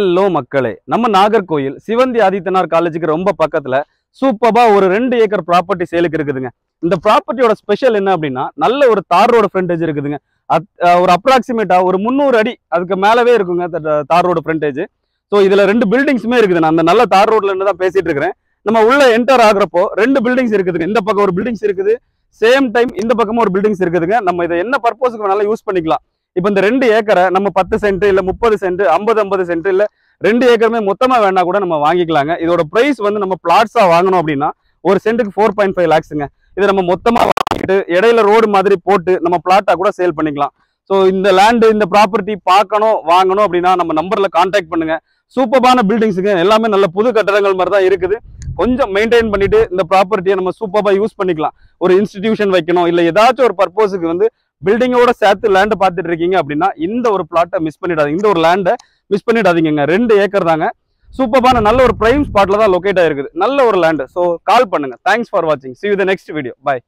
Hello மக்களே, நம்ம நாகர்கோயில் சிவந்தி ஆதித்தனார் காலேஜுக்கு ரொம்ப பக்கத்துல சூப்பரா ஒரு 2 ஏக்கர் ப்ராப்பர்ட்டி சேலுக்கு இருக்குதுங்க. இந்த ப்ராப்பர்ட்டியோட ஸ்பெஷல் என்ன அப்படின்னா, நல்ல ஒரு தார் ரோடு ஃப்ரண்டேஜ் இருக்குதுங்க. ஒரு அப்ராக்சிமேட்டா ஒரு 300 அடி அதுக்கு மேலவே இருக்குங்க தார் ரோடு ஃப்ரண்டேஜ். ஸோ இதுல 2 பில்டிங்ஸுமே இருக்குது. நான் அந்த நல்ல தார் ரோட்ல இருந்து தான் பேசிட்டு இருக்கிறேன். நம்ம உள்ள என்டர் ஆகுறப்போ 2 பில்டிங்ஸ் இருக்குதுங்க. இந்த பக்கம் ஒரு பில்டிங்ஸ் இருக்குது, சேம் டைம் இந்த பக்கமும் ஒரு பில்டிங்ஸ் இருக்குதுங்க. நம்ம இதை என்ன பர்பஸ்க்கு வேணாலும் யூஸ் பண்ணிக்கலாம். இப்போ இந்த 2 ஏக்கரை நம்ம 10 சென்ட் இல்ல 30 சென்ட் 50 சென்ட் இல்ல 2 ஏக்கருமே மொத்தமா வேணா கூட நம்ம வாங்கிக்கலாங்க. இதோட பிரைஸ் வந்து நம்ம பிளாட்ஸா வாங்கணும் அப்படின்னா ஒரு சென்ட்டுக்கு 4.5 லேக்ஸுங்க. இதை நம்ம மொத்தமா வாங்கிட்டு இடையில ரோடு மாதிரி போட்டு நம்ம பிளாட்டா கூட சேல் பண்ணிக்கலாம். ஸோ இந்த லேண்டு இந்த ப்ராப்பர்ட்டி பார்க்கணும் வாங்கணும் அப்படின்னா நம்ம நம்பர்ல கான்டாக்ட் பண்ணுங்க. சூப்பரான பில்டிங்ஸுங்க, எல்லாமே நல்ல புது கட்டடங்கள் மாதிரி தான் இருக்குது. கொஞ்சம் மெயின்டைன் பண்ணிட்டு இந்த ப்ராப்பர்ட்டியை நம்ம சூப்பரா யூஸ் பண்ணிக்கலாம். ஒரு இன்ஸ்டிடியூஷன் வைக்கணும் இல்ல ஏதாச்சும் ஒரு பர்பஸுக்கு வந்து பில்டிங்கோட சேர்த்து லேண்ட் பார்த்துட்டு இருக்கீங்க அப்படின்னா இந்த ஒரு பிளாட்டை மிஸ் பண்ணிடாதீங்க. இந்த ஒரு லேண்டை மிஸ் பண்ணிடாதீங்க. 2 ஏக்கர் தாங்க. சூப்பரான நல்ல ஒரு பிரைம் ஸ்பாட்ல தான் லொகேட் ஆயிருக்குது. நல்ல ஒரு லேண்டு. ஸோ கால் பண்ணுங்க. தேங்க்ஸ் ஃபார் வாட்சிங். See you in the next video. Bye.